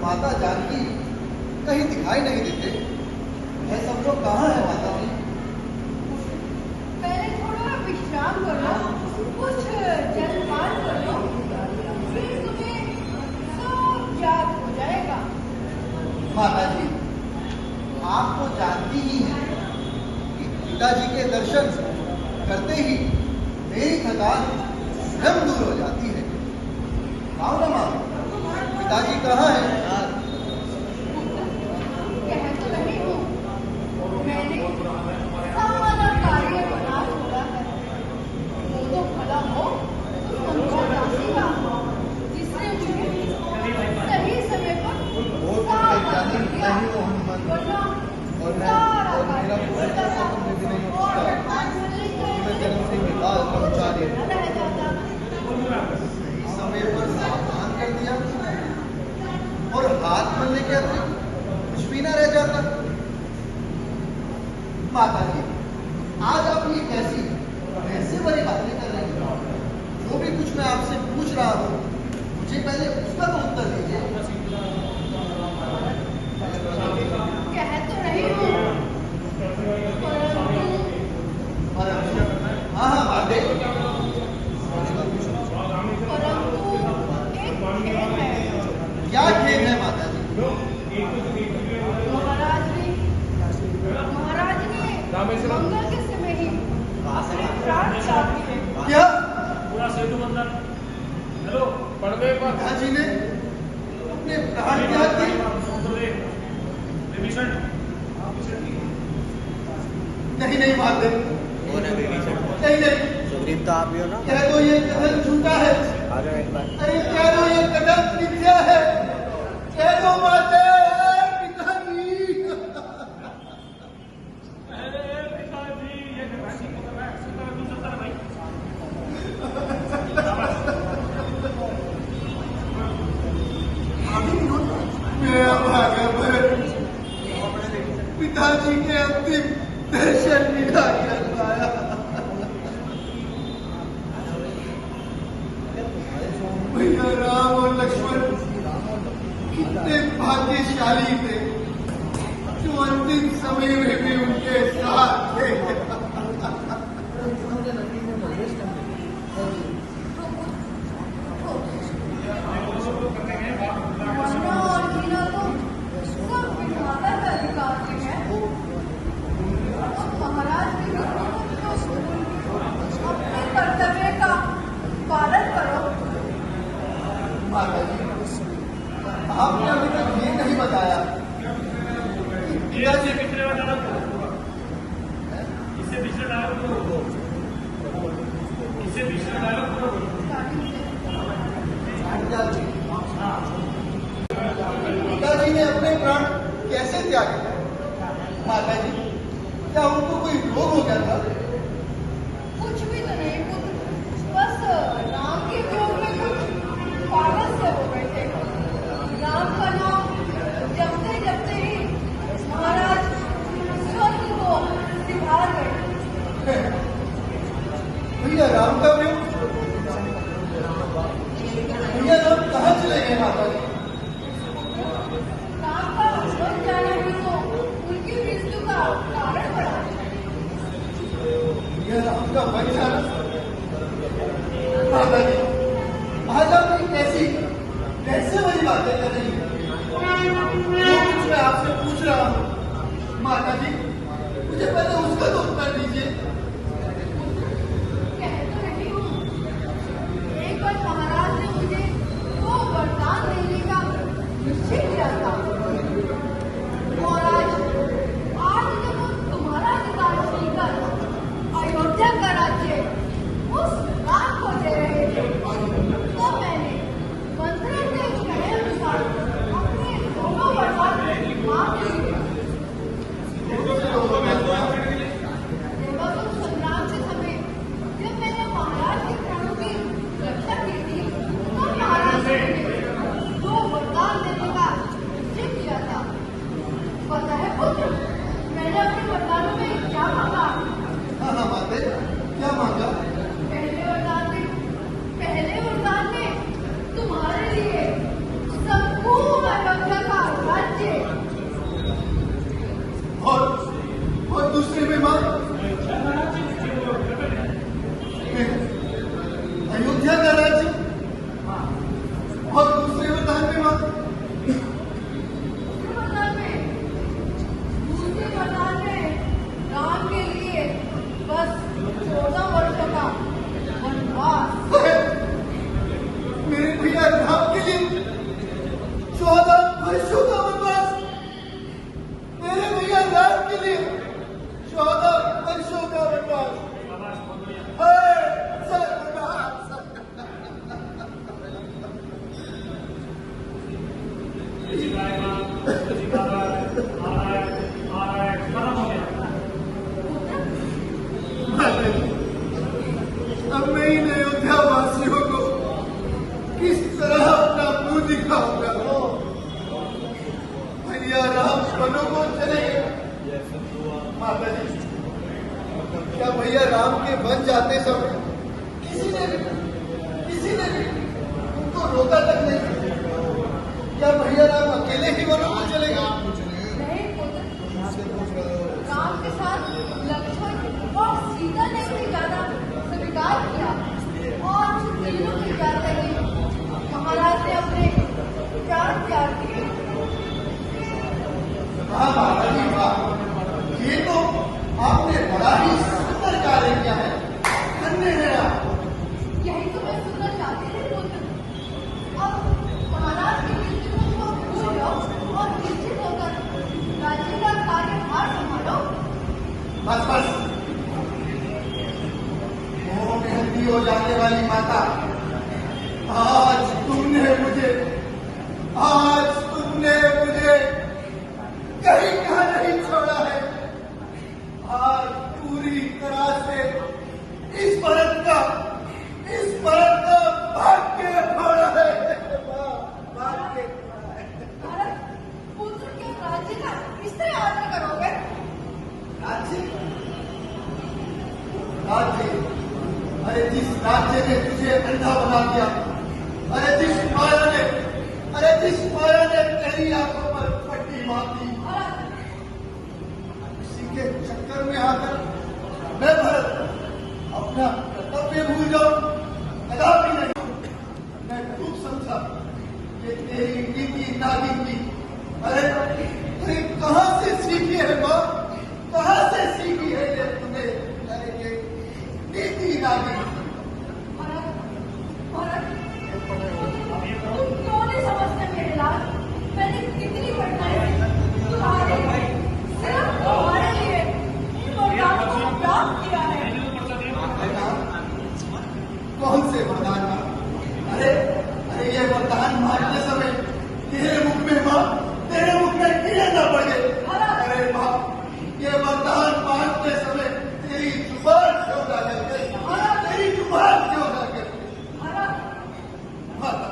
माता जानकी कहीं दिखाई नहीं देते। यह सब लोग कहाँ है माता जी? पहले थोड़ा विश्राम कर लो, कुछ जलपान कर लो, फिर तुम्हें सब याद हो जाएगा। माता जी, आप तो जानती ही हैं कि पिताजी के दर्शन करते ही मेरी थकान स्वयं दूर हो जाती है। आओ ना माँ, पिताजी कहाँ है? कह तो रही हूँ, मैंने सारा कार्य बना छोड़ा है। वो तो भला हो तो समझा जाएगा, जिसने मुझे सही समय पर सावधान कर दिया, वरना सारा कार्य और रह जाता। सही समय पर सावधान कर दिया और हाथ मलने के अतिरिक्त कुछ भी ना रह जाता। माता जी, आज आप ये कैसे बड़ी बातें कर रही हैं? जो भी कुछ मैं आपसे पूछ रहा हूँ, मुझे पहले उसका तो उत्तर दीजिए। कह तो रही हूँ, हाँ हाँ बात दे। परंतु एक खेद है। क्या खेद है माता जी? महाराज ने मंगल के समय ही प्राण त्याग दिए। क्या? पूरा सेतु बंधन हेलो पर्दे पर पिताजी ने अपने प्राण त्याग दिए? विभीषण नहीं माता, कौन है विभीषण? नहीं सुग्रीव तो आप ही हो ना? कह दो ये कथन झूठा है। आ जाओ एक बार। अरे कह दो ये कथन मिथ्या है। कह दो माता, पिताजी। अरे पिताजी ये भाई मेरा भागवत पिताजी के अंतिम दर्शन मिला कर पाया। भैया राम और लक्ष्मण कितने भाग्यशाली थे जो अंतिम समय में भी उनके साथ थे। मरना और जीना तो सब विधाता का अधिकार में है। और महाराज के अपने कर्तव्य का पालन करो। माता जी, आपने अभी तक ये नहीं बताया कि पिताजी पिछले वाला इससे पिछले डायलॉग इससे पिछले डायलॉग पिताजी ने अपने प्राण कैसे त्यागे? माता जी, क्या उनको कोई रोग हो गया था? कुछ भी तो नहीं पुत्र, बस राम के वियोग में कुछ पागल से हो गए थे। राम का नाम जपते जपते ही महाराज स्वर्ग को सिधार गए। भैया राम का वियोग? भैया राम कहाँ चले गए माता जी? राम का स्वर्ग जाना ही तो उनकी मृत्यु का कारण बना। भैया राम का वन जाना? माता जी, आज आपने कैसे बड़ी बातें कर रही हैं? जो कुछ मैं आपसे पूछ रहा हूँ, माता जी मुझे पहले उसका तो उत्तर दीजिए। कह तो रही हूँ, एक बार महाराज ने मुझे वो वरदान देने का निश्चय किया था। महाराज, आज जब तुम्हारा अधिकार छीनकर अयोध्या का राज्य उस राम को दे रहे थे, तो मैंने मंत्रों के कहे अनुसार अपने दोनों वरदान मांग लिए। सिखाएगा, सिखा रहा है, आ रहा है, खत्म हो गया। अब मैं इन अयोध्या वासियों को किस तरह अपना मुंह दिखाऊंगा? भैया राम वनों को चले गए। माता जी, क्या भैया राम के वन जाते समय किसी ने भी उनको रोका तक नहीं? क्या भैया राम अकेले ही वनों को चले गए? नहीं पुत्र, राम के साथ लक्ष्मण और सीता ने भी जाना स्वीकार किया और तीनों की यात्रा की महाराज ने अपने प्राण त्याग किए। हाँ माता जी, वाह, ये तो आपने बड़ा ही सुंदर कार्य किया है। धन्य है आप। यही तो मैं सुनना चाहती थी पुत्र। अब महाराज की मृत्यु को भूल जाओ और निश्चित होकर राज्य का कार्यभार संभालो। बस मोह में हल्दी हो जाने वाली माता, आज तुमने मुझे कहीं का नहीं छोड़ा है। आज पूरी तरह से इस भरत का भाग्य फोड़ा है। भाग्य फोड़ा है। भारत पुत्र के राज्य का किस तरह आदर करोगे? राज्य, अरे जिस राज्य ने तुझे अंधा बना दिया, अरे जिस माया ने तेरी आंखों पर पट्टी मार दी, उसी के चक्कर में आकर मैं भरत अपना कर्तव्य भूल जाऊं, कदापि नहीं। मैं खूब समझा कि तेरी नीति नागिन की, अरे कहां से सीखी है मां? कहां से सीखी है ये तुम्हें? अरे ये नीति नागिन। तुम क्यों नहीं समझते मेरे लाल? मैंने कितनी कठिनाई सिर्फ तुम्हारे लिए इन वरदानों को प्राप्त किया है। कौन से वरदान मां? अरे ये वरदान मांगते समय तेरे मुख में कीड़े न पड़ गए। अरे मां, ये वरदान मांगते समय तेरी जुबान क्यों ना लग गई? तेरी जुबान क्यों ना लग गई? माता,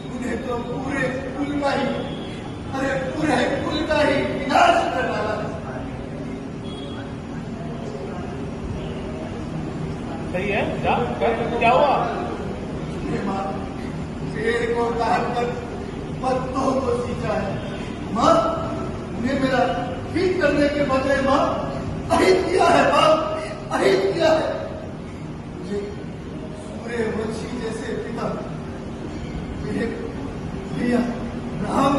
तूने तो पूरे कुल का ही विनाश कर डाला। सही है, जा क्या हुआ? पेड़ को काट कर पत्तों को सींचा है। मां, उन्हें मेरा ठीक करने के बदले मां अहित किया है। अहित किया है। मुझे सूर्यवंशी जैसे पिता, मेरे भैया राम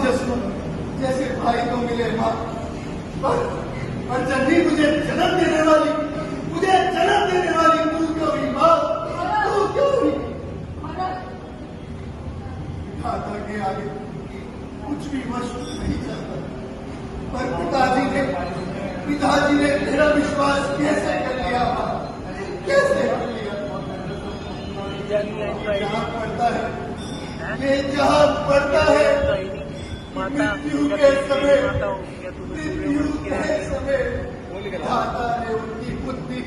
जैसे भाई को मिले मां, पर जब भी मुझे जन्म देने वाली तू क्यों हुई मां? तू क्यों हुई? विधाता के आगे कुछ भी वश नहीं चलता। पर पिताजी ने तेरा विश्वास कैसे कर लिया? कैसे कर लिया? जहां पड़ता है मृत्यु के समय विधाता ने उनकी बुद्धि